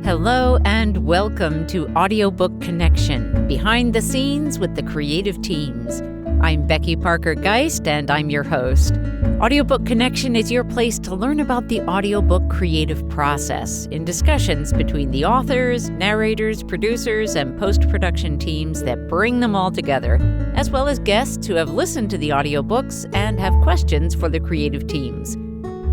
Hello and welcome to Audiobook Connection, behind the scenes with the creative teams. I'm Becky Parker Geist and I'm your host. Audiobook Connection is your place to learn about the audiobook creative process in discussions between the authors, narrators, producers, and post-production teams that bring them all together, as well as guests who have listened to the audiobooks and have questions for the creative teams.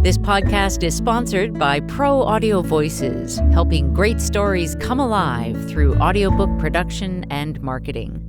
This podcast is sponsored by Pro Audio Voices, helping great stories come alive through audiobook production and marketing.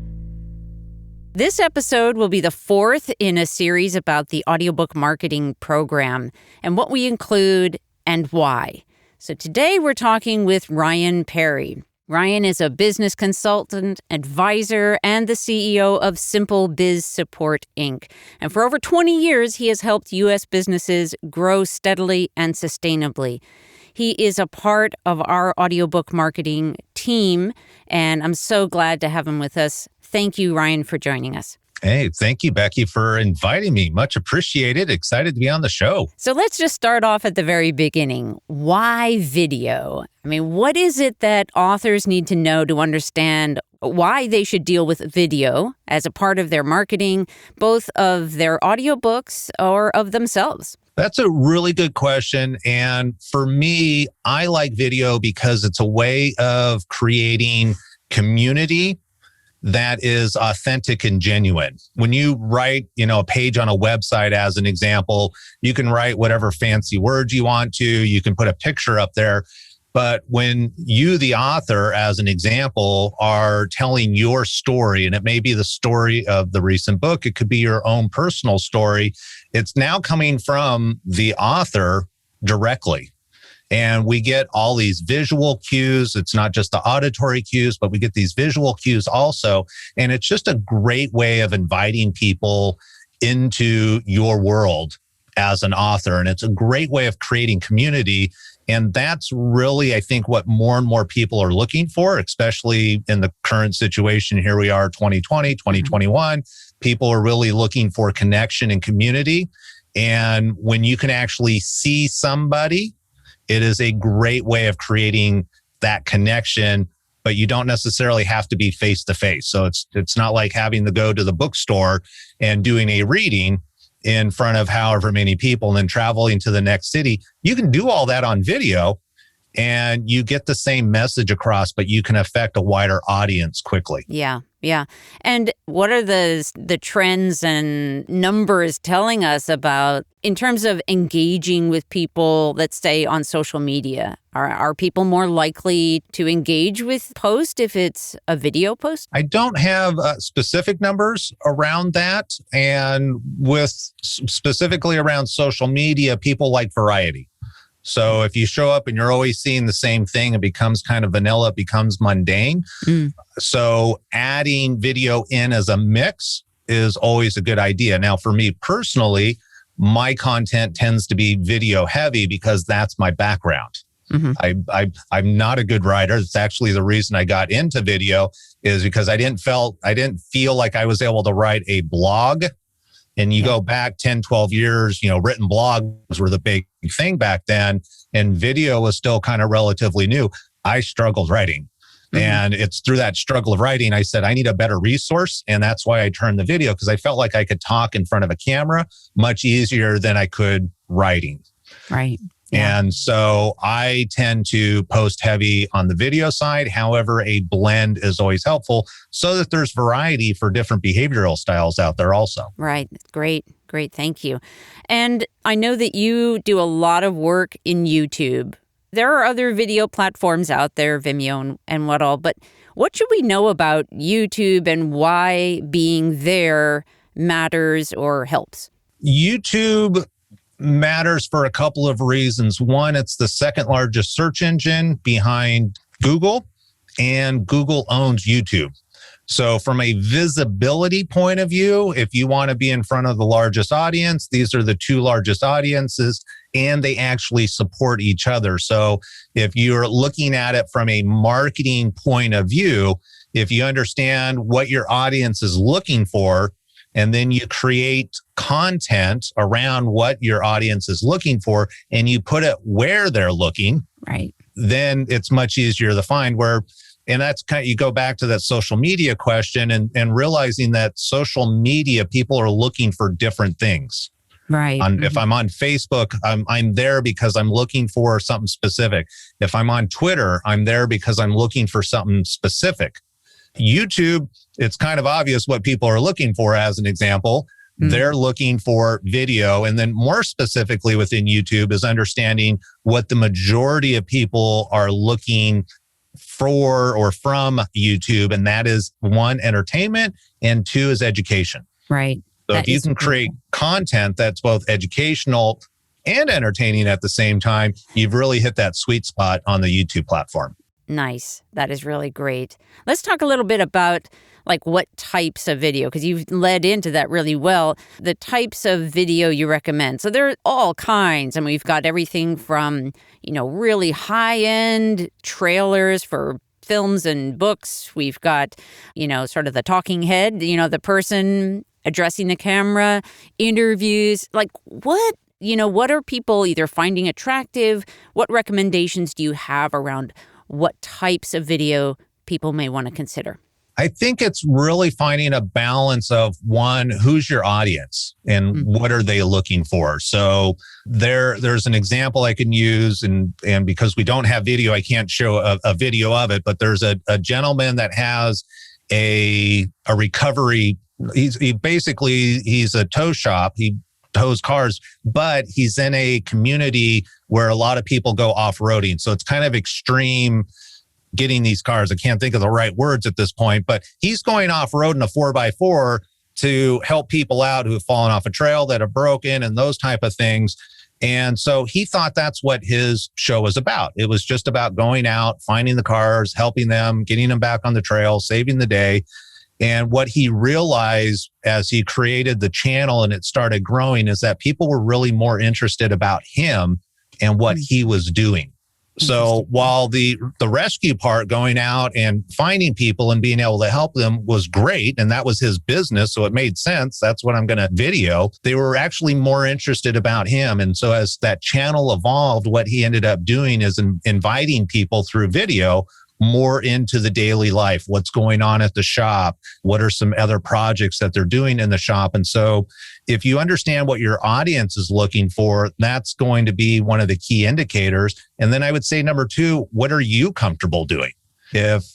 This episode will be the fourth in a series about the Audiobook Marketing Program and what we include and why. So today we're talking with Ryan Perry. Ryan is a business consultant, advisor, and the CEO of Simple Biz Support, Inc. And for over 20 years, he has helped U.S. businesses grow steadily and sustainably. He is a part of our audiobook marketing team, and I'm so glad to have him with us. Thank you, Ryan, for joining us. Hey, thank you, Becky, for inviting me. Much appreciated. Excited to be on the show. So let's just start off at the very beginning. Why video? I mean, what is it that authors need to know to understand why they should deal with video as a part of their marketing, both of their audiobooks or of themselves? That's a really good question. And for me, I like video because it's a way of creating community that is authentic and genuine. When you write, a page on a website, as an example, you can write whatever fancy words you want to, you can put a picture up there. But when you, the author, as an example, are telling your story, and it may be the story of the recent book, it could be your own personal story, it's now coming from the author directly. And we get all these visual cues. It's not just the auditory cues, but we get these visual cues also. And it's just a great way of inviting people into your world as an author. And it's a great way of creating community. And that's really, I think, what more and more people are looking for, especially in the current situation. Here we are, 2020, 2021. People are really looking for connection and community. And when you can actually see somebody, it is a great way of creating that connection, but you don't necessarily have to be face to face. So it's not like having to go to the bookstore and doing a reading in front of however many people and then traveling to the next city. You can do all that on video and you get the same message across, but you can affect a wider audience quickly. Yeah. And what are the trends and numbers telling us about in terms of engaging with people, let's say on social media? Are people more likely to engage with post if it's a video post? I don't have specific numbers around that. And with specifically around social media, people like variety. So if you show up and you're always seeing the same thing, it becomes kind of vanilla, it becomes mundane. So adding video in as a mix is always a good idea. Now, for me personally, my content tends to be video heavy because that's my background. I'm not a good writer. It's actually the reason I got into video is because I didn't feel like I was able to write a blog. And you go back 10, 12 years, written blogs were the big thing back then. And video was still kind of relatively new. I struggled writing. And it's through that struggle of writing, I said, I need a better resource. And that's why I turned the video, because I felt like I could talk in front of a camera much easier than I could writing. Right. Yeah. And so I tend to post heavy on the video side. However, a blend is always helpful so that there's variety for different behavioral styles out there also. Right. Great. Thank you. And I know that you do a lot of work in YouTube. There are other video platforms out there, Vimeo and what all, but what should we know about YouTube and why being there matters or helps? YouTube matters for a couple of reasons. One, it's the second largest search engine behind Google, and Google owns YouTube. So from a visibility point of view, if you want to be in front of the largest audience, these are the two largest audiences, and they actually support each other. So if you're looking at it from a marketing point of view, if you understand what your audience is looking for, and then you create content around what your audience is looking for, and you put it where they're looking, right? then it's much easier to find and that's kind of, you go back to that social media question and realizing that social media, people are looking for different things. Right. If I'm on Facebook, I'm there because I'm looking for something specific. If I'm on Twitter, I'm there because I'm looking for something specific. YouTube, it's kind of obvious what people are looking for. As an example, they're looking for video. And then more specifically within YouTube is understanding what the majority of people are looking for or from YouTube. And that is 1, entertainment, and 2 is education. Right. So if you can create content that's both educational and entertaining at the same time, you've really hit that sweet spot on the YouTube platform. Nice. That is really great. Let's talk a little bit about like what types of video, because you've led into that really well, the types of video you recommend. So there are all kinds. And we've got everything from, really high-end trailers for films and books. We've got, sort of the talking head, the person addressing the camera, interviews. Like what are people either finding attractive? What recommendations do you have around what types of video people may want to consider? I think it's really finding a balance of, one, who's your audience and what are they looking for? So there's an example I can use, and because we don't have video, I can't show a video of it, but there's a gentleman that has a recovery. He's a tow shop. He tows cars, but he's in a community where a lot of people go off-roading. So it's kind of extreme getting these cars. I can't think of the right words at this point, but he's going off-road in a 4x4 to help people out who have fallen off a trail, that are broken, and those type of things. And so he thought that's what his show was about. It was just about going out, finding the cars, helping them, getting them back on the trail, saving the day. And what he realized as he created the channel and it started growing is that people were really more interested about him and what he was doing. So while the rescue part, going out and finding people and being able to help them, was great, and that was his business, so it made sense, that's what I'm going to video, they were actually more interested about him. And so as that channel evolved, what he ended up doing is inviting people through video more into the daily life, what's going on at the shop, what are some other projects that they're doing in the shop. And so if you understand what your audience is looking for, that's going to be one of the key indicators. And then I would say, number 2, what are you comfortable doing? If,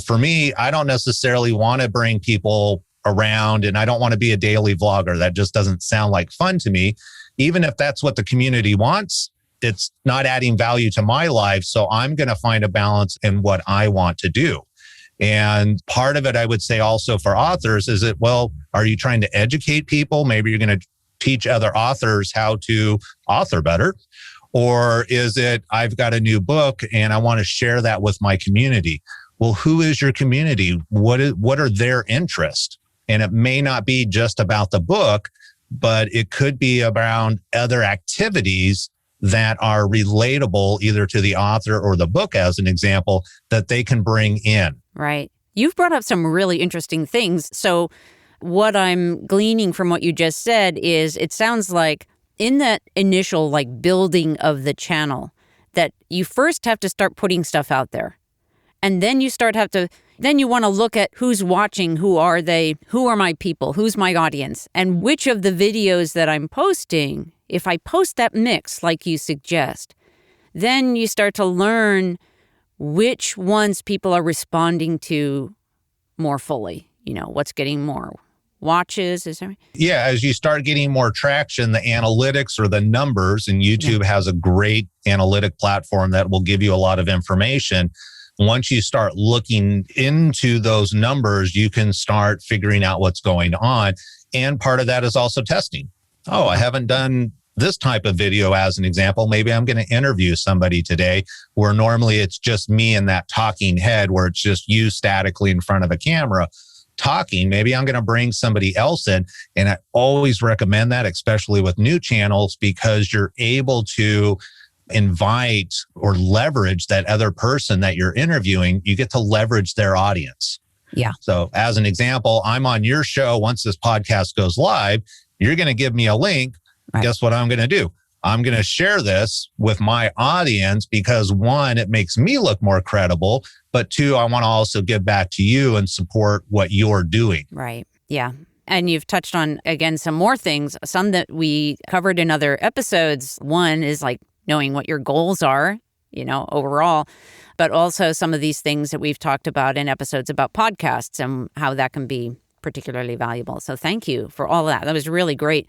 for me, I don't necessarily want to bring people around, and I don't want to be a daily vlogger. That just doesn't sound like fun to me. Even if that's what the community wants, it's not adding value to my life. So I'm going to find a balance in what I want to do. And part of it, I would say also for authors, is it, well, are you trying to educate people? Maybe you're going to teach other authors how to author better. Or is it, I've got a new book and I want to share that with my community? Well, who is your community? What are their interests? And it may not be just about the book, but it could be around other activities that are relatable either to the author or the book, as an example, that they can bring in. Right. You've brought up some really interesting things. So what I'm gleaning from what you just said is it sounds like in that initial building of the channel, that you first have to start putting stuff out there. And then you then you want to look at who's watching, who are they, who are my people, who's my audience, and which of the videos that I'm posting, if I post that mix like you suggest, then you start to learn which ones people are responding to more fully. What's getting more watches, is that right? Yeah, as you start getting more traction, the analytics or the numbers, and YouTube has a great analytic platform that will give you a lot of information. Once you start looking into those numbers, you can start figuring out what's going on. And part of that is also testing. Oh, I haven't done this type of video, as an example. Maybe I'm going to interview somebody today where normally it's just me and that talking head, where it's just you statically in front of a camera talking. Maybe I'm going to bring somebody else in. And I always recommend that, especially with new channels, because you're able to invite or leverage that other person that you're interviewing. You get to leverage their audience. Yeah. So as an example, I'm on your show. Once this podcast goes live, you're going to give me a link. Right. Guess what I'm going to do? I'm going to share this with my audience because one, it makes me look more credible, but two, I want to also give back to you and support what you're doing. Right. Yeah. And you've touched on, again, some more things, some that we covered in other episodes. One is like knowing what your goals are, overall, but also some of these things that we've talked about in episodes about podcasts and how that can be particularly valuable. So thank you for all that. That was really great.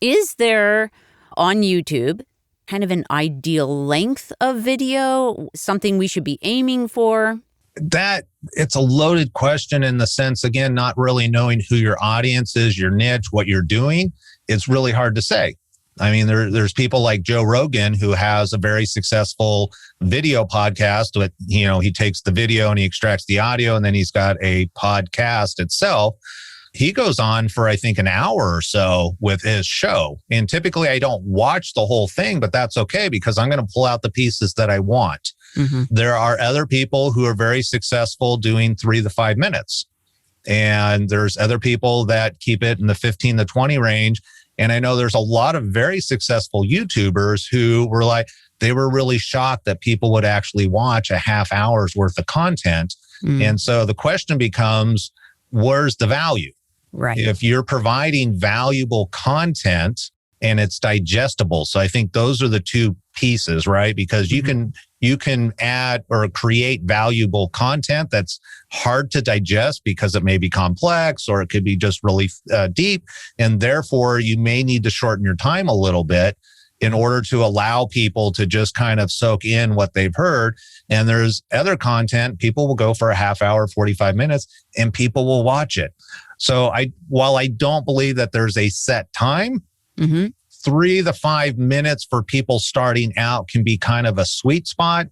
Is there on YouTube kind of an ideal length of video, something we should be aiming for? That it's a loaded question in the sense, again, not really knowing who your audience is, your niche, what you're doing. It's really hard to say. I mean, there's people like Joe Rogan who has a very successful video podcast. But, he takes the video and he extracts the audio, and then he's got a podcast itself. He goes on for, I think, an hour or so with his show. And typically I don't watch the whole thing, but that's okay because I'm going to pull out the pieces that I want. Mm-hmm. There are other people who are very successful doing 3 to 5 minutes. And there's other people that keep it in the 15 to 20 range. And I know there's a lot of very successful YouTubers who were like, they were really shocked that people would actually watch a half hour's worth of content. Mm. And so the question becomes, where's the value? Right. If you're providing valuable content and it's digestible. So I think those are the two pieces, right? Because you can add or create valuable content that's hard to digest because it may be complex or it could be just really deep. And therefore you may need to shorten your time a little bit in order to allow people to just kind of soak in what they've heard. And there's other content, people will go for a half hour, 45 minutes, and people will watch it. So while I don't believe that there's a set time, 3 to 5 minutes for people starting out can be kind of a sweet spot,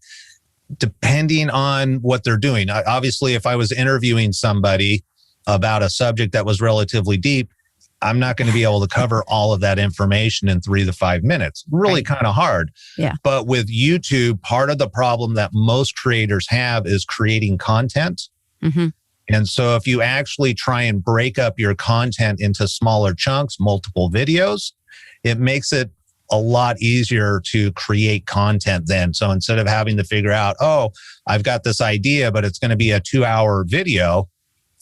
depending on what they're doing. Obviously, if I was interviewing somebody about a subject that was relatively deep, I'm not going to be able to cover all of that information in 3 to 5 minutes. Really kind of hard. Yeah. But with YouTube, part of the problem that most creators have is creating content. Mm-hmm. And so if you actually try and break up your content into smaller chunks, multiple videos, it makes it a lot easier to create content then. So instead of having to figure out, I've got this idea, but it's going to be a 2-hour video,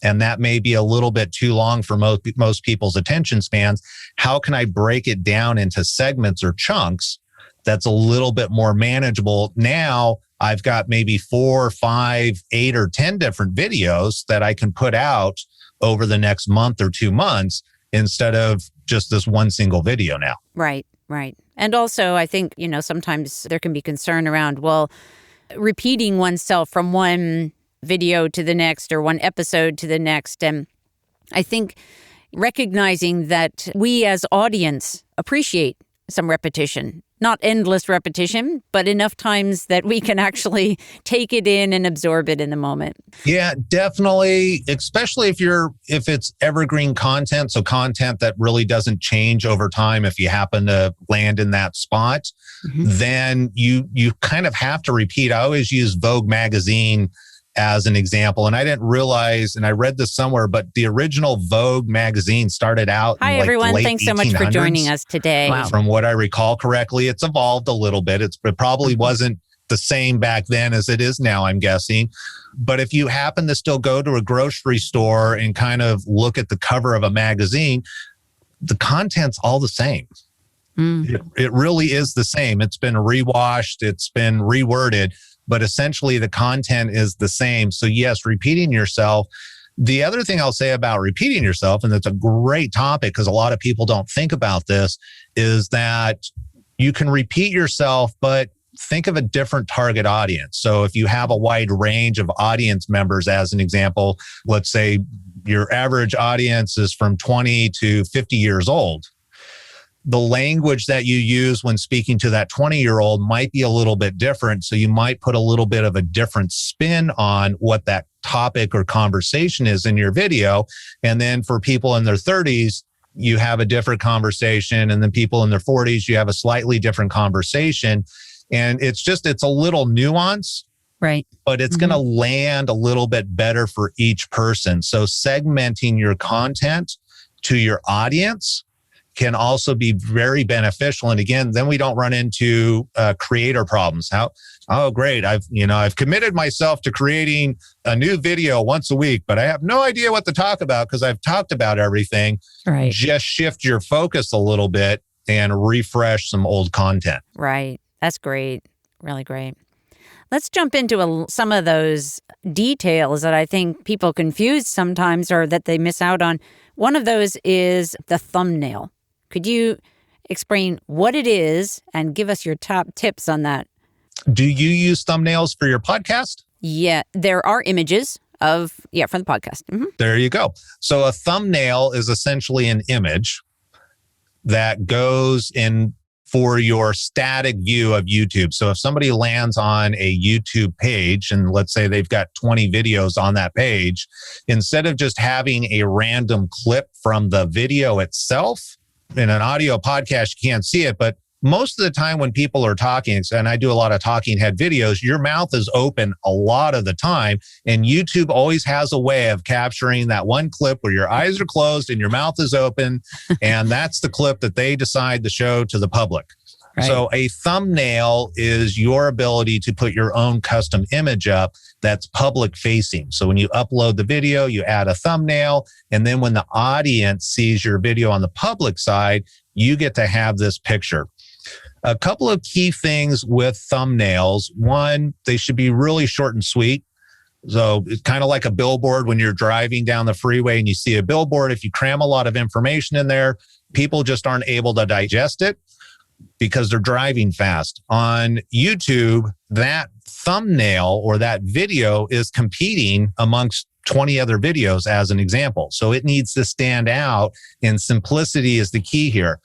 and that may be a little bit too long for most people's attention spans. How can I break it down into segments or chunks that's a little bit more manageable? Now I've got maybe 4, 5, 8, or 10 different videos that I can put out over the next month or 2 months instead of just this one single video now. Right. And also, I think, sometimes there can be concern around, repeating oneself from one video to the next or one episode to the next. And I think recognizing that we as audience appreciate some repetition, not endless repetition, but enough times that we can actually take it in and absorb it in the moment. Yeah, definitely. Especially if it's evergreen content. So content that really doesn't change over time. If you happen to land in that spot, then you kind of have to repeat. I always use Vogue magazine as an example. And I didn't realize, and I read this somewhere, but the original Vogue magazine started out Hi, in everyone. Late Thanks so much for 1800s. joining us today. Wow. From what I recall correctly, it's evolved a little bit. It probably wasn't the same back then as it is now, I'm guessing. But if you happen to still go to a grocery store and kind of look at the cover of a magazine, the content's all the same. It really is the same. It's been rewashed. It's been reworded. But essentially the content is the same. So yes, repeating yourself. The other thing I'll say about repeating yourself, and it's a great topic because a lot of people don't think about this, is that you can repeat yourself, but think of a different target audience. So if you have a wide range of audience members, as an example, let's say your average audience is from 20 to 50 years old. The language that you use when speaking to that 20-year-old might be a little bit different. So you might put a little bit of a different spin on what that topic or conversation is in your video. And then for people in their 30s, you have a different conversation. And then people in their 40s, you have a slightly different conversation. And it's a little nuance. Right. But it's going to land a little bit better for each person. So segmenting your content to your audience can also be very beneficial. And again, then we don't run into creator problems. Oh, great. I've committed myself to creating a new video once a week, but I have no idea what to talk about because I've talked about everything. Right. Just shift your focus a little bit and refresh some old content. Right. That's great. Really great. Let's jump into some of those details that I think people confuse sometimes or that they miss out on. One of those is the thumbnail. Could you explain what it is and give us your top tips on that? Do you use thumbnails for your podcast? Yeah, there are images for the podcast. Mm-hmm. There you go. So a thumbnail is essentially an image that goes in for your static view of YouTube. So if somebody lands on a YouTube page, and let's say they've got 20 videos on that page, instead of just having a random clip from the video itself, in an audio podcast, you can't see it, but most of the time when people are talking, and I do a lot of talking head videos, your mouth is open a lot of the time. And YouTube always has a way of capturing that one clip where your eyes are closed and your mouth is open. And that's the clip that they decide to show to the public. Right. So a thumbnail is your ability to put your own custom image up that's public facing. So when you upload the video, you add a thumbnail. And then when the audience sees your video on the public side, you get to have this picture. A couple of key things with thumbnails. One, they should be really short and sweet. So it's kind of like a billboard when you're driving down the freeway and you see a billboard. If you cram a lot of information in there, people just aren't able to digest it because they're driving fast. On YouTube, that thumbnail or that video is competing amongst 20 other videos as an example. So it needs to stand out, and simplicity is the key here.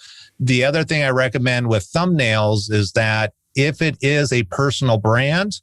The other thing I recommend with thumbnails is that if it is a personal brand,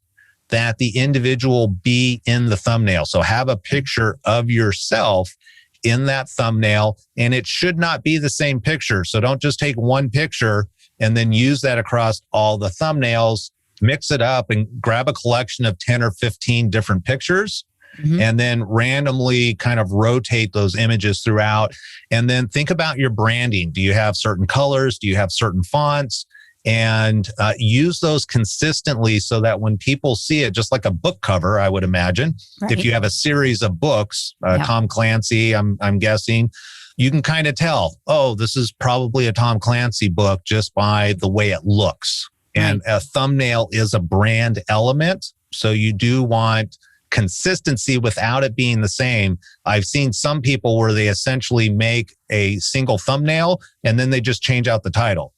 that the individual be in the thumbnail. So have a picture of yourself in that thumbnail, and it should not be the same picture. So don't just take one picture and then use that across all the thumbnails. Mix it up and grab a collection of 10 or 15 different pictures. Mm-hmm. And then randomly kind of rotate those images throughout. And then think about your branding. Do you have certain colors? Do you have certain fonts? And use those consistently so that when people see it, just like a book cover, I would imagine, right. If you have a series of books, Tom Clancy, I'm guessing, you can kind of tell, oh, this is probably a Tom Clancy book just by the way it looks. Right. And a thumbnail is a brand element. So you do want consistency without it being the same. I've seen some people where they essentially make a single thumbnail and then they just change out the title.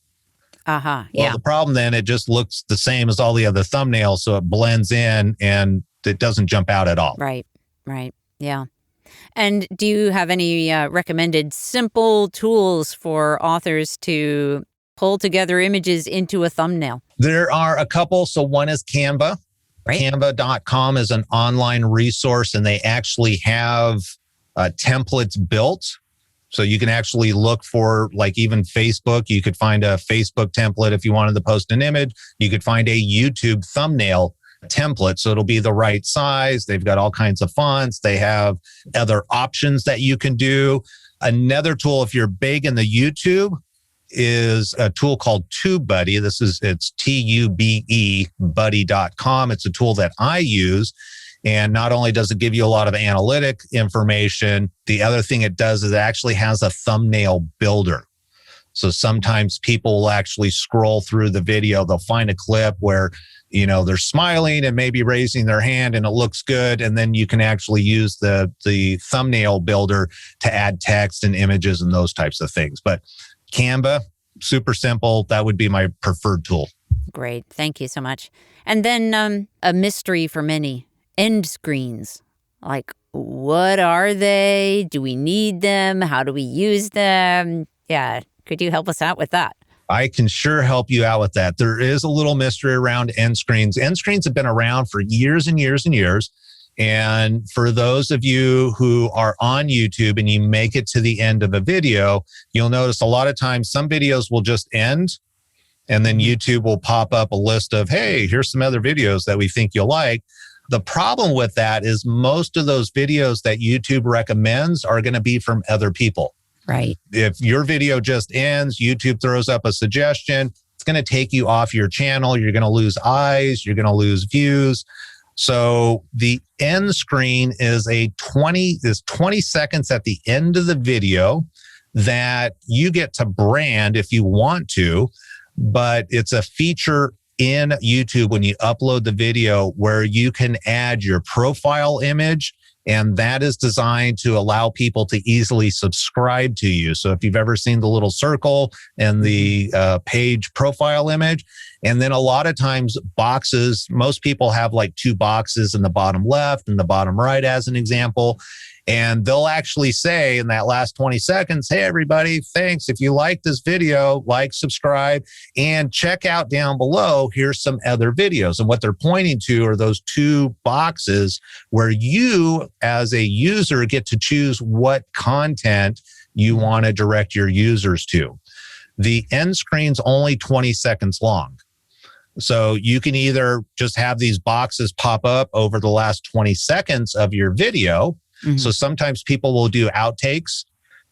Yeah. Well, the problem then, it just looks the same as all the other thumbnails. So it blends in and it doesn't jump out at all. Right. Yeah. And do you have any recommended simple tools for authors to pull together images into a thumbnail? There are a couple. So one is Canva. Right. Canva.com is an online resource, and they actually have templates built. So you can actually look for, like, even Facebook. You could find a Facebook template if you wanted to post an image. You could find a YouTube thumbnail template. So it'll be the right size. They've got all kinds of fonts. They have other options that you can do. Another tool, if you're big in the YouTube, is a tool called TubeBuddy. It's TUBE buddy.com. It's a tool that I use. And not only does it give you a lot of analytic information, the other thing it does is it actually has a thumbnail builder. So sometimes people will actually scroll through the video. They'll find a clip where, they're smiling and maybe raising their hand and it looks good. And then you can actually use the thumbnail builder to add text and images and those types of things. But Canva, super simple. That would be my preferred tool. Great. Thank you so much. And then a mystery for many, end screens. Like, what are they? Do we need them? How do we use them? Yeah. Could you help us out with that? I can sure help you out with that. There is a little mystery around end screens. End screens have been around for years and years and years. And for those of you who are on YouTube and you make it to the end of a video, you'll notice a lot of times some videos will just end, and then YouTube will pop up a list of, hey, here's some other videos that we think you'll like. The problem with that is most of those videos that YouTube recommends are going to be from other people. Right. If your video just ends, YouTube throws up a suggestion, it's going to take you off your channel. You're going to lose eyes. You're going to lose views. So the end screen is 20 seconds at the end of the video that you get to brand if you want to, but it's a feature in YouTube when you upload the video where you can add your profile image, and that is designed to allow people to easily subscribe to you. So if you've ever seen the little circle and the page profile image, and then a lot of times boxes, most people have like 2 boxes in the bottom left and the bottom right as an example. And they'll actually say in that last 20 seconds, hey, everybody, thanks. If you like this video, like, subscribe, and check out down below. Here's some other videos. And what they're pointing to are those 2 boxes where you, as a user, get to choose what content you want to direct your users to. The end screen's only 20 seconds long. So you can either just have these boxes pop up over the last 20 seconds of your video. Mm-hmm. So sometimes people will do outtakes.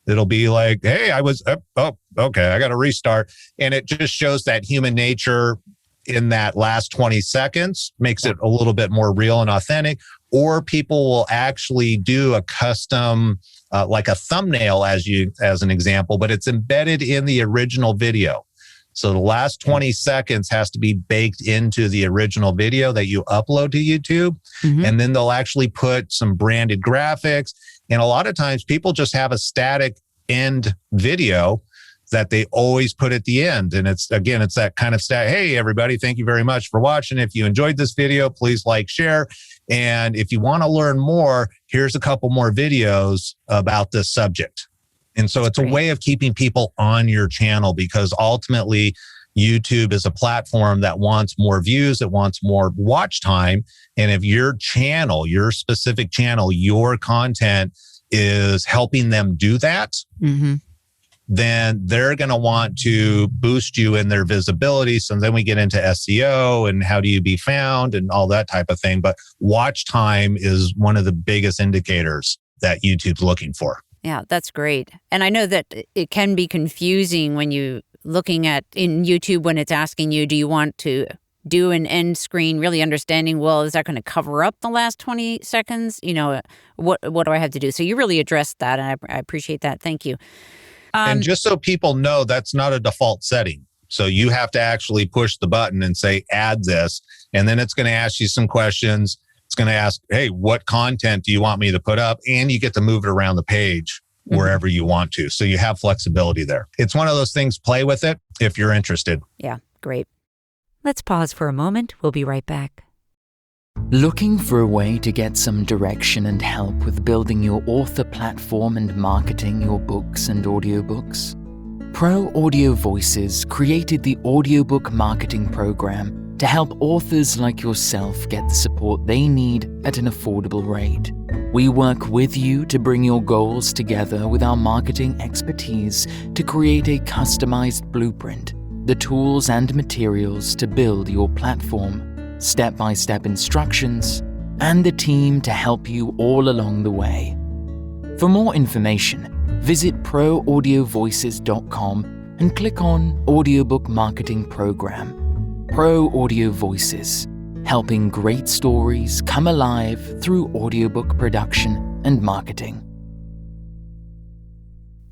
It'll be like, hey, okay, I got to restart. And it just shows that human nature in that last 20 seconds, makes it a little bit more real and authentic. Or people will actually do a custom, like a thumbnail as an example, but it's embedded in the original video. So the last 20 seconds has to be baked into the original video that you upload to YouTube. Mm-hmm. And then they'll actually put some branded graphics. And a lot of times people just have a static end video that they always put at the end. And it's that kind of hey, everybody, thank you very much for watching. If you enjoyed this video, please like, share. And if you want to learn more, here's a couple more videos about this subject. And so it's a way of keeping people on your channel, because ultimately YouTube is a platform that wants more views, it wants more watch time. And if your channel, your specific channel, your content is helping them do that, mm-hmm. then they're going to want to boost you in their visibility. So then we get into SEO and how do you be found and all that type of thing. But watch time is one of the biggest indicators that YouTube's looking for. Yeah, that's great. And I know that it can be confusing when you looking at in YouTube when it's asking you, do you want to do an end screen, really understanding, well, is that going to cover up the last 20 seconds? You know, what do I have to do? So you really addressed that, and I appreciate that. Thank you. And just so people know, that's not a default setting. So you have to actually push the button and say, add this, and then it's going to ask you some questions. It's going to ask, hey, what content do you want me to put up? And you get to move it around the page wherever you want to. So you have flexibility there. It's one of those things, play with it if you're interested. Yeah, great. Let's pause for a moment. We'll be right back. Looking for a way to get some direction and help with building your author platform and marketing your books and audiobooks? Pro Audio Voices created the Audiobook Marketing Program to help authors like yourself get the support they need at an affordable rate. We work with you to bring your goals together with our marketing expertise to create a customized blueprint, the tools and materials to build your platform, step-by-step instructions, and the team to help you all along the way. For more information, visit proaudiovoices.com and click on Audiobook Marketing Program. Pro Audio Voices, helping great stories come alive through audiobook production and marketing.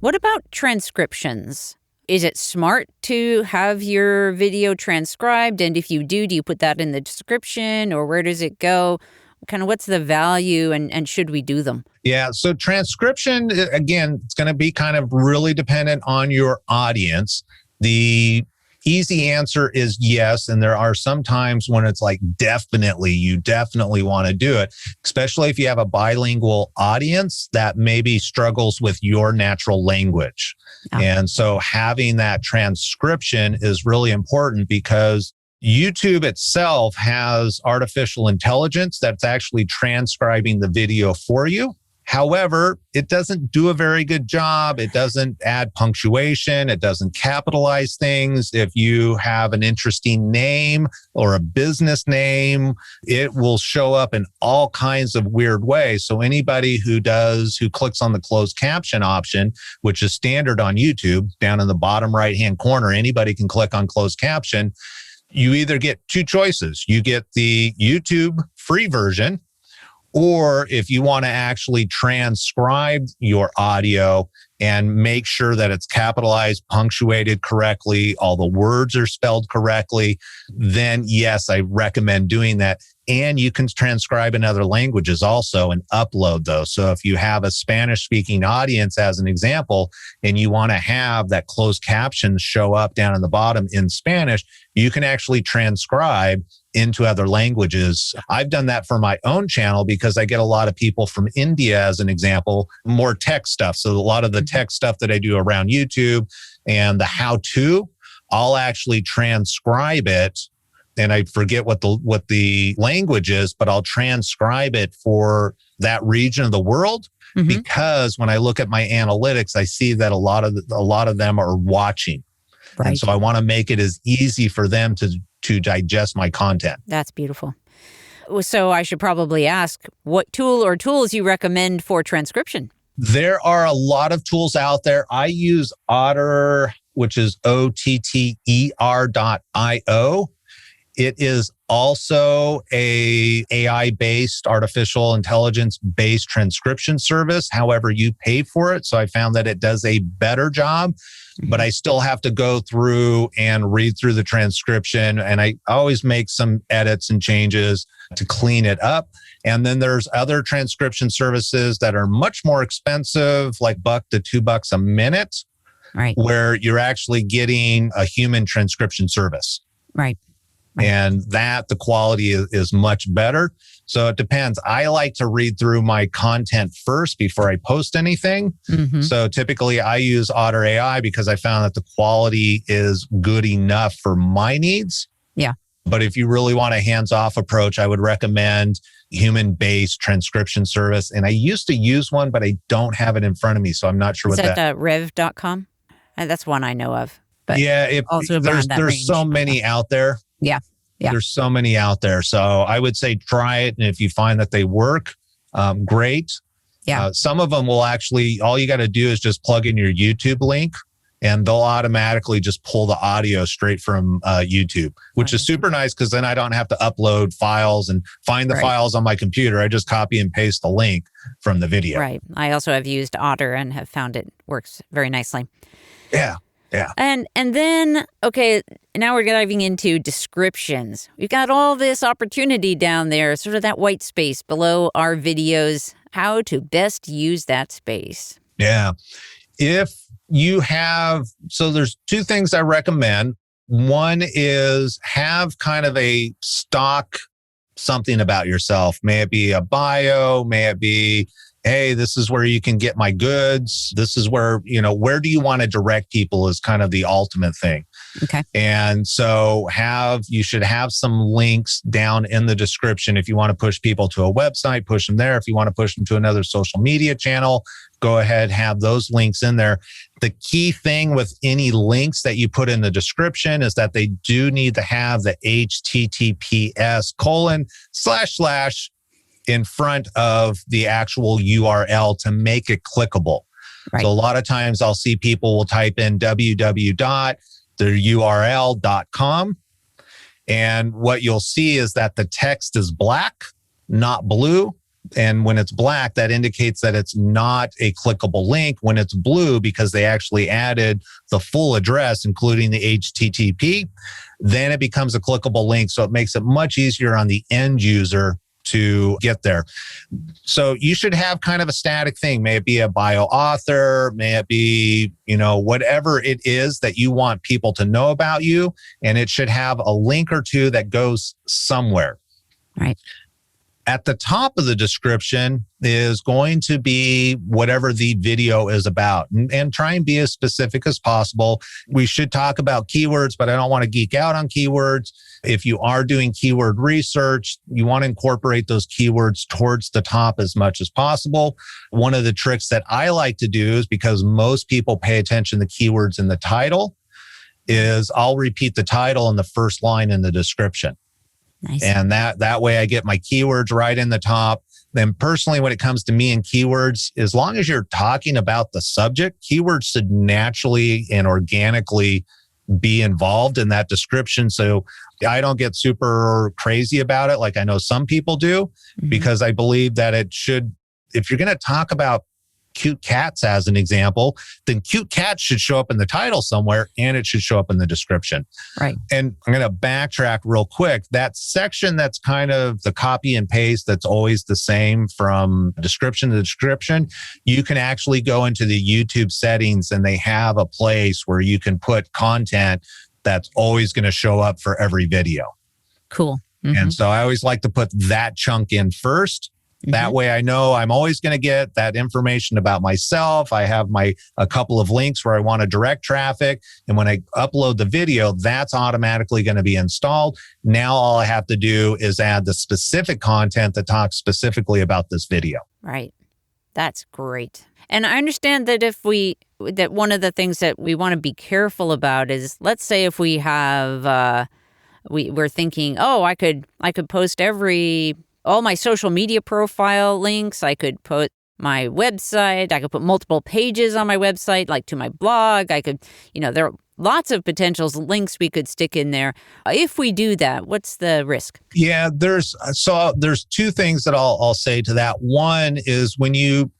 What about transcriptions? Is it smart to have your video transcribed? And if you do you put that in the description, or where does it go? Kind of what's the value, and should we do them? Yeah, so transcription, again, it's going to be kind of really dependent on your audience. The easy answer is yes. And there are some times when it's like, you definitely want to do it, especially if you have a bilingual audience that maybe struggles with your natural language. Oh. And so having that transcription is really important, because YouTube itself has artificial intelligence that's actually transcribing the video for you. However, it doesn't do a very good job. It doesn't add punctuation. It doesn't capitalize things. If you have an interesting name or a business name, it will show up in all kinds of weird ways. So anybody who clicks on the closed caption option, which is standard on YouTube, down in the bottom right-hand corner, anybody can click on closed caption. You either get two choices. You get the YouTube free version, or if you want to actually transcribe your audio and make sure that it's capitalized, punctuated correctly, all the words are spelled correctly, then yes, I recommend doing that. And you can transcribe in other languages also and upload those. So if you have a Spanish-speaking audience, as an example, and you want to have that closed captions show up down in the bottom in Spanish, you can actually transcribe into other languages. I've done that for my own channel because I get a lot of people from India, as an example, more tech stuff. So a lot of the tech stuff that I do around YouTube and the how-to, I'll actually transcribe it. And I forget what the language is, but I'll transcribe it for that region of the world, because when I look at my analytics, I see that a lot of them are watching. Right. And so I want to make it as easy for them to digest my content. That's beautiful. So I should probably ask what tool or tools you recommend for transcription. There are a lot of tools out there. I use Otter, which is OTTER.io. It is also a AI-based, artificial intelligence-based transcription service. However, you pay for it. So I found that it does a better job, but I still have to go through and read through the transcription. And I always make some edits and changes to clean it up. And then there's other transcription services that are much more expensive, like $1 to $2 a minute, right, where you're actually getting a human transcription service. Right. And that the quality is much better. So it depends. I like to read through my content first before I post anything. So typically I use Otter AI because I found that the quality is good enough for my needs. Yeah. But if you really want a hands-off approach, I would recommend human-based transcription service. And I used to use one, but I don't have it in front of me. So I'm not sure what that. Is that rev.com? That's one I know of. But yeah, there's so many out there. Yeah. There's so many out there. So I would say try it. And if you find that they work, great. Yeah. Some of them will actually, all you got to do is just plug in your YouTube link and they'll automatically just pull the audio straight from YouTube, which is super nice because then I don't have to upload files and find the files on my computer. I just copy and paste the link from the video. Right. I also have used Otter and have found it works very nicely. Yeah. Yeah. And then, okay, now we're diving into descriptions. We've got all this opportunity down there, sort of that white space below our videos, how to best use that space. Yeah. If you have, so there's two things I recommend. One is have kind of a stock something about yourself. May it be a bio, may it be, hey, this is where you can get my goods. This is where, where do you want to direct people is kind of the ultimate thing. Okay. And so you should have some links down in the description. If you want to push people to a website, push them there. If you want to push them to another social media channel, go ahead, have those links in there. The key thing with any links that you put in the description is that they do need to have the https:// in front of the actual URL to make it clickable. Right. So a lot of times I'll see people will type in www.theurl.com. And what you'll see is that the text is black, not blue. And when it's black, that indicates that it's not a clickable link. When it's blue, because they actually added the full address, including the HTTP, then it becomes a clickable link. So it makes it much easier on the end user to get there. So you should have kind of a static thing. May it be a bio author, may it be, whatever it is that you want people to know about you. And it should have a link or two that goes somewhere. Right. At the top of the description is going to be whatever the video is about, and try and be as specific as possible. We should talk about keywords, but I don't want to geek out on keywords. If you are doing keyword research, you want to incorporate those keywords towards the top as much as possible. One of the tricks that I like to do is, because most people pay attention to keywords in the title, is I'll repeat the title in the first line in the description. Nice. And that way I get my keywords right in the top. Then personally, when it comes to me and keywords, as long as you're talking about the subject, keywords should naturally and organically be involved in that description. So I don't get super crazy about it like I know some people do, because I believe that it should, if you're going to talk about cute cats as an example, then cute cats should show up in the title somewhere, and it should show up in the description. Right. And I'm going to backtrack real quick. That section that's kind of the copy and paste that's always the same from description to description, you can actually go into the YouTube settings, and they have a place where you can put content that's always going to show up for every video. Cool. And so I always like to put that chunk in first. That way I know I'm always going to get that information about myself. I have a couple of links where I want to direct traffic. And when I upload the video, that's automatically going to be installed. Now all I have to do is add the specific content that talks specifically about this video. Right. That's great. And I understand that that one of the things that we want to be careful about is, let's say if we have, we're thinking, oh, I could post all my social media profile links. I could put my website. I could put multiple pages on my website, like to my blog. I could, there are lots of potential links we could stick in there. If we do that, what's the risk? Yeah, there's two things that I'll say to that. One is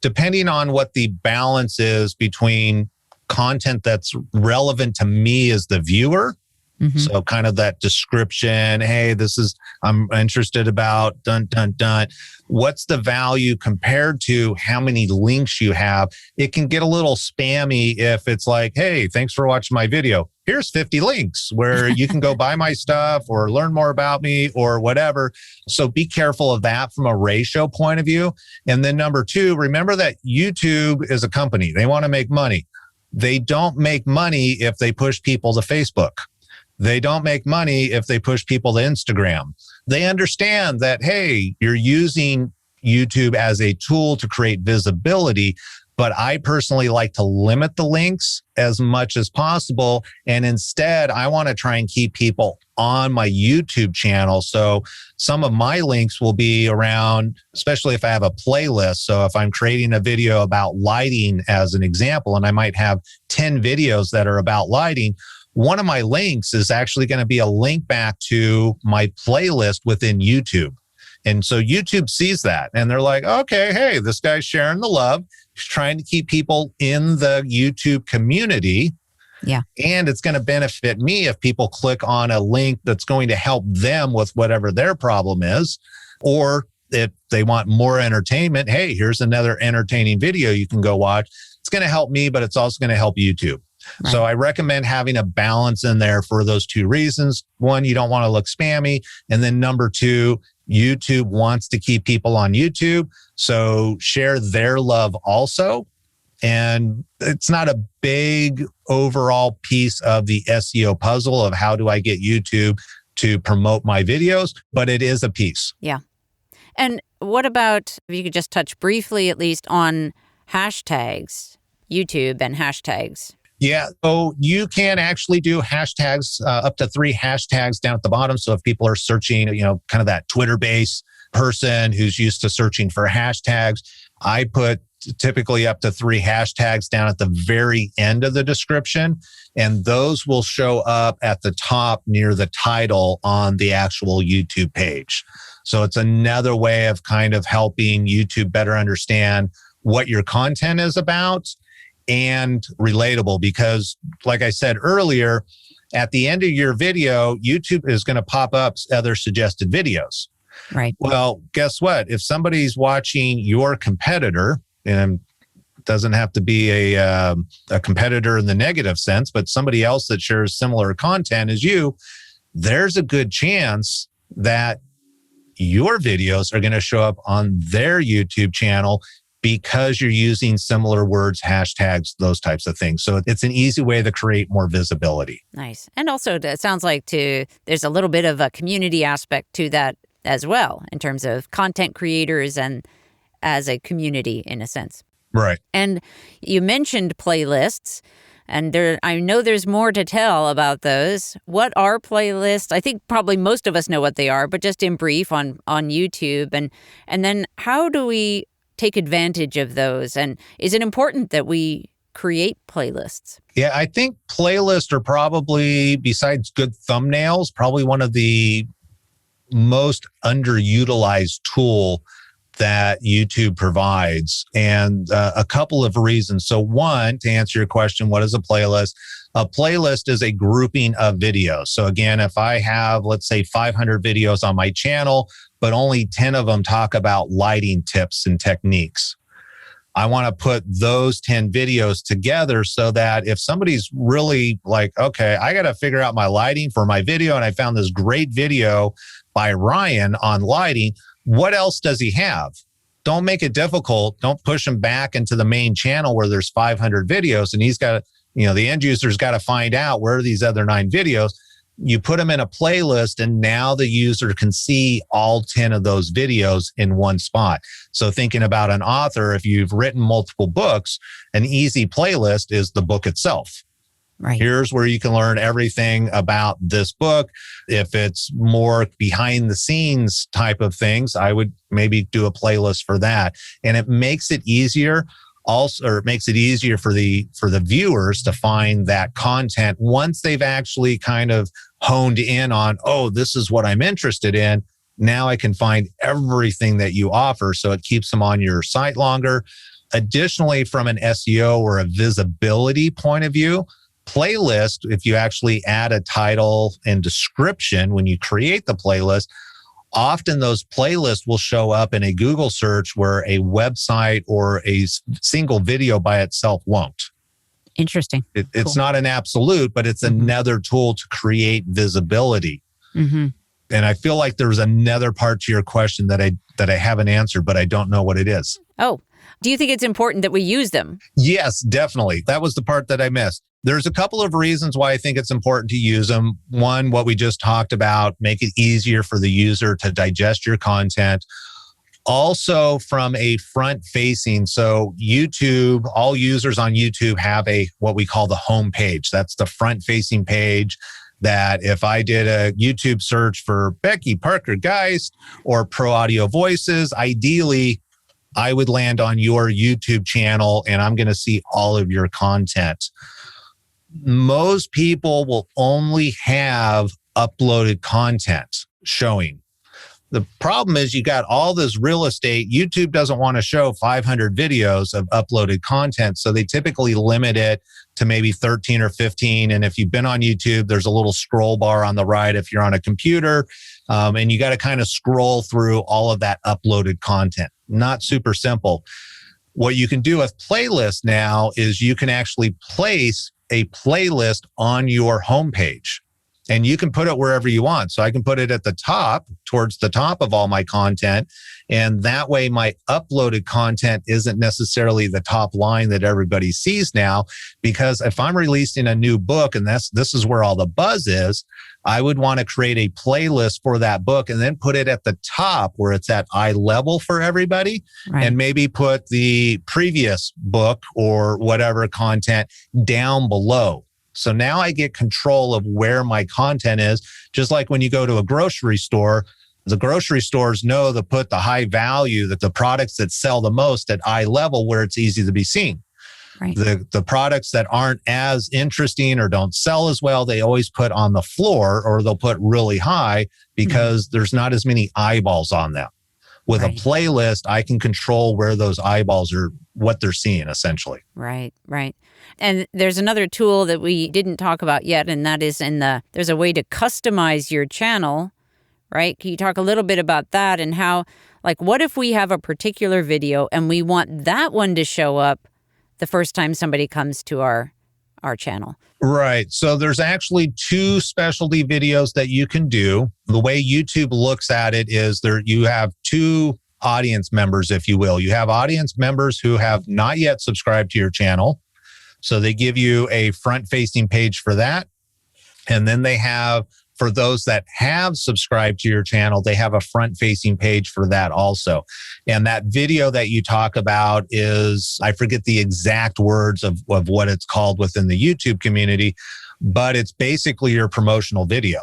depending on what the balance is between content that's relevant to me as the viewer. So kind of that description, hey, I'm interested about dun, dun, dun. What's the value compared to how many links you have? It can get a little spammy if it's like, hey, thanks for watching my video. Here's 50 links where you can go buy my stuff or learn more about me or whatever. So be careful of that from a ratio point of view. And then number two, remember that YouTube is a company. They want to make money. They don't make money if they push people to Facebook. They don't make money if they push people to Instagram. They understand that, hey, you're using YouTube as a tool to create visibility, but I personally like to limit the links as much as possible. And instead, I want to try and keep people on my YouTube channel. So some of my links will be around, especially if I have a playlist. So if I'm creating a video about lighting as an example, and I might have 10 videos that are about lighting, one of my links is actually going to be a link back to my playlist within YouTube. And so YouTube sees that and they're like, okay, hey, this guy's sharing the love. He's trying to keep people in the YouTube community. Yeah. And it's going to benefit me if people click on a link that's going to help them with whatever their problem is. Or if they want more entertainment, hey, here's another entertaining video you can go watch. It's going to help me, but it's also going to help YouTube. Right. So I recommend having a balance in there for those two reasons. One, you don't want to look spammy. And then number two, YouTube wants to keep people on YouTube. So share their love also. And it's not a big overall piece of the SEO puzzle of how do I get YouTube to promote my videos, but it is a piece. Yeah. And what about, if you could just touch briefly at least on hashtags, YouTube and hashtags? Yeah, so you can actually do hashtags, up to 3 hashtags down at the bottom. So if people are searching, kind of that Twitter-based person who's used to searching for hashtags, I put typically up to 3 hashtags down at the very end of the description. And those will show up at the top near the title on the actual YouTube page. So it's another way of kind of helping YouTube better understand what your content is about and relatable, because like I said earlier, at the end of your video, YouTube is going to pop up other suggested videos. Right. Well, guess what? If somebody's watching your competitor, and it doesn't have to be a competitor in the negative sense, but somebody else that shares similar content as you, there's a good chance that your videos are going to show up on their YouTube channel because you're using similar words, hashtags, those types of things. So it's an easy way to create more visibility. Nice. And also, it sounds like there's a little bit of a community aspect to that as well, in terms of content creators and as a community, in a sense. Right. And you mentioned playlists, and I know there's more to tell about those. What are playlists? I think probably most of us know what they are, but just in brief on YouTube. And then how do we take advantage of those? And is it important that we create playlists? Yeah, I think playlists are probably, besides good thumbnails, probably one of the most underutilized tool that YouTube provides. And a couple of reasons. So one, to answer your question, what is a playlist? A playlist is a grouping of videos. So again, if I have, let's say 500 videos on my channel, but only 10 of them talk about lighting tips and techniques, I want to put those 10 videos together so that if somebody's really like, okay, I got to figure out my lighting for my video, and I found this great video by Ryan on lighting, what else does he have? Don't make it difficult. Don't push him back into the main channel where there's 500 videos and he's got, the end user's got to find out where are these other 9 videos. You put them in a playlist and now the user can see all 10 of those videos in one spot. So thinking about an author, if you've written multiple books, an easy playlist is the book itself. Right. Here's where you can learn everything about this book. If it's more behind the scenes type of things, I would maybe do a playlist for that. And it makes it easier or it makes it easier for the viewers to find that content once they've actually kind of honed in on, oh, this is what I'm interested in. Now I can find everything that you offer. So it keeps them on your site longer. Additionally, from an SEO or a visibility point of view, playlist, if you actually add a title and description when you create the playlist, often those playlists will show up in a Google search where a website or a single video by itself won't. Interesting. It's not an absolute, but it's another tool to create visibility. Mm-hmm. And I feel like there's another part to your question that I haven't answered, but I don't know what it is. Oh, do you think it's important that we use them? Yes, definitely. That was the part that I missed. There's a couple of reasons why I think it's important to use them. One, what we just talked about, make it easier for the user to digest your content. Also from a front facing, so YouTube, all users on YouTube have what we call the home page. That's the front facing page that if I did a YouTube search for Becky Parker Geist or Pro Audio Voices, ideally I would land on your YouTube channel and I'm going to see all of your content. Most people will only have uploaded content showing. The problem is you got all this real estate. YouTube doesn't want to show 500 videos of uploaded content. So they typically limit it to maybe 13 or 15. And if you've been on YouTube, there's a little scroll bar on the right if you're on a computer. And you got to kind of scroll through all of that uploaded content. Not super simple. What you can do with playlists now is you can actually place a playlist on your homepage. And you can put it wherever you want. So I can put it at the top, towards the top of all my content. And that way my uploaded content isn't necessarily the top line that everybody sees now. Because if I'm releasing a new book, and this is where all the buzz is, I would want to create a playlist for that book and then put it at the top where it's at eye level for everybody. Right. And maybe put the previous book or whatever content down below. So now I get control of where my content is. Just like when you go to a grocery store, the grocery stores know to put the high value, that the products that sell the most at eye level where it's easy to be seen. Right. The products that aren't as interesting or don't sell as well, they always put on the floor or they'll put really high because there's not as many eyeballs on them. With a playlist, I can control where those eyeballs are, what they're seeing essentially. Right. And there's another tool that we didn't talk about yet, and that is there's a way to customize your channel, right? Can you talk a little bit about that and how, like, what if we have a particular video and we want that one to show up the first time somebody comes to our channel? Right. So there's actually 2 specialty videos that you can do. The way YouTube looks at it is you have 2 audience members, if you will. You have audience members who have not yet subscribed to your channel. So they give you a front-facing page for that. And then they have, for those that have subscribed to your channel, they have a front-facing page for that also. And that video that you talk about is, I forget the exact words of what it's called within the YouTube community, but it's basically your promotional video.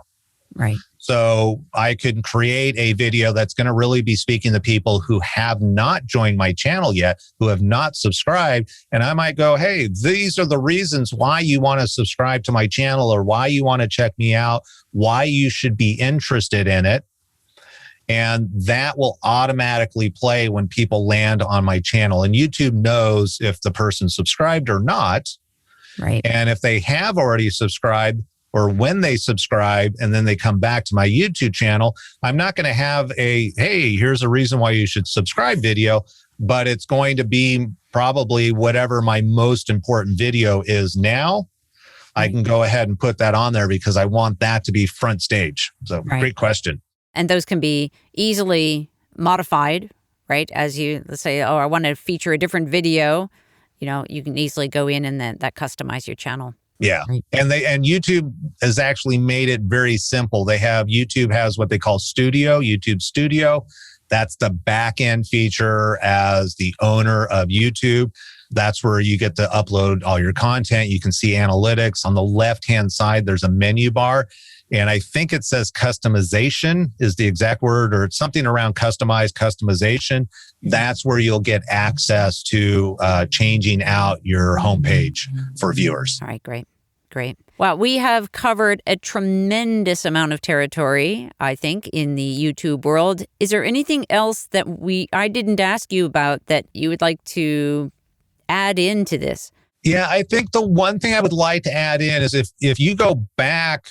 Right. So I could create a video that's going to really be speaking to people who have not joined my channel yet, who have not subscribed. And I might go, hey, these are the reasons why you want to subscribe to my channel, or why you want to check me out, why you should be interested in it. And that will automatically play when people land on my channel. And YouTube knows if the person subscribed or not. Right. And if they have already subscribed, or when they subscribe and then they come back to my YouTube channel, I'm not going to have a, hey, here's a reason why you should subscribe video, but it's going to be probably whatever my most important video is now. I can go ahead and put that on there because I want that to be front stage. So Great question. And those can be easily modified, right? As you, let's say, oh, I want to feature a different video, you can easily go in and that customize your channel. Yeah. Right. And YouTube has actually made it very simple. YouTube has what they call YouTube Studio. That's the back end feature as the owner of YouTube. That's where you get to upload all your content. You can see analytics. On the left-hand side, there's a menu bar. And I think it says customization is the exact word, or it's something around customization. That's where you'll get access to changing out your homepage for viewers. All right, great. Well, we have covered a tremendous amount of territory, I think, in the YouTube world. Is there anything else that I didn't ask you about that you would like to add into this? Yeah, I think the one thing I would like to add in is if you go back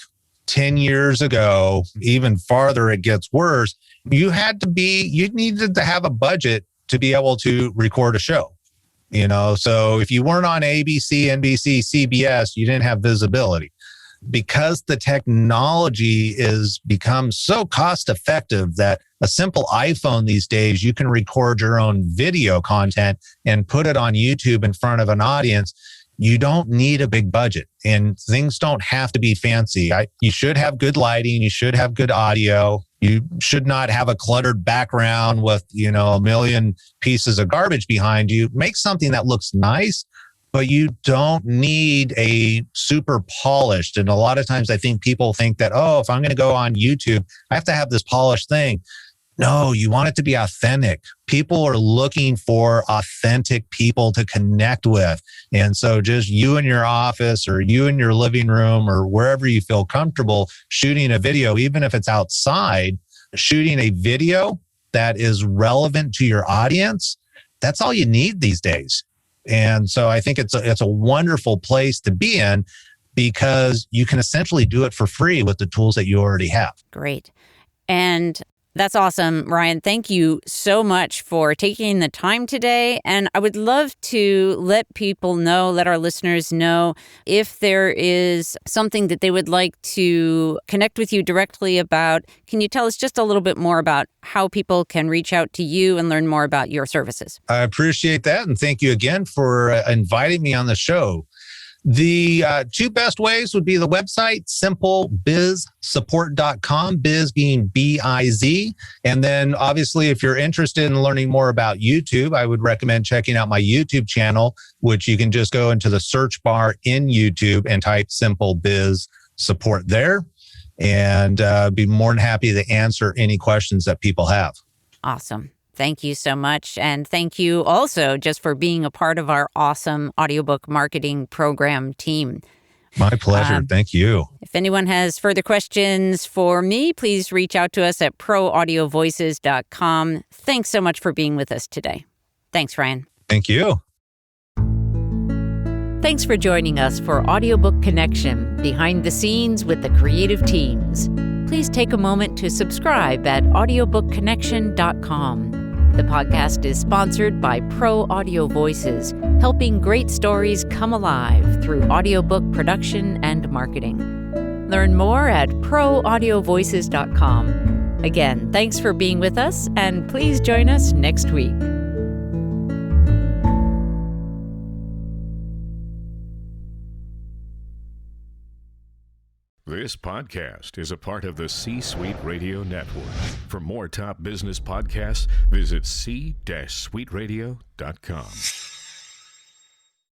10 years ago, even farther, it gets worse. You needed to have a budget to be able to record a show. So if you weren't on ABC, NBC, CBS, you didn't have visibility. Because the technology is become so cost effective that a simple iPhone these days, you can record your own video content and put it on YouTube in front of an audience. You don't need a big budget, and things don't have to be fancy. You should have good lighting. You should have good audio. You should not have a cluttered background with, a million pieces of garbage behind you. Make something that looks nice, but you don't need a super polished. And a lot of times I think people think that, if I'm going to go on YouTube, I have to have this polished thing. No, you want it to be authentic. People are looking for authentic people to connect with. And so just you in your office, or you in your living room, or wherever you feel comfortable shooting a video, even if it's outside, shooting a video that is relevant to your audience, that's all you need these days. And so I think it's a wonderful place to be in, because you can essentially do it for free with the tools that you already have. Great. And that's awesome, Ryan. Thank you so much for taking the time today. And I would love to let our listeners know, if there is something that they would like to connect with you directly about. Can you tell us just a little bit more about how people can reach out to you and learn more about your services? I appreciate that. And thank you again for inviting me on the show. The two best ways would be the website, simplebizsupport.com, biz being B-I-Z. And then obviously, if you're interested in learning more about YouTube, I would recommend checking out my YouTube channel, which you can just go into the search bar in YouTube and type Simple Biz Support there. And be more than happy to answer any questions that people have. Awesome. Thank you so much. And thank you also just for being a part of our awesome Audiobook Marketing Program team. My pleasure. Thank you. If anyone has further questions for me, please reach out to us at proaudiovoices.com. Thanks so much for being with us today. Thanks, Ryan. Thank you. Thanks for joining us for Audiobook Connection, behind the scenes with the creative teams. Please take a moment to subscribe at audiobookconnection.com. The podcast is sponsored by Pro Audio Voices, helping great stories come alive through audiobook production and marketing. Learn more at proaudiovoices.com. Again, thanks for being with us, and please join us next week. This podcast is a part of the C-Suite Radio Network. For more top business podcasts, visit c-suiteradio.com.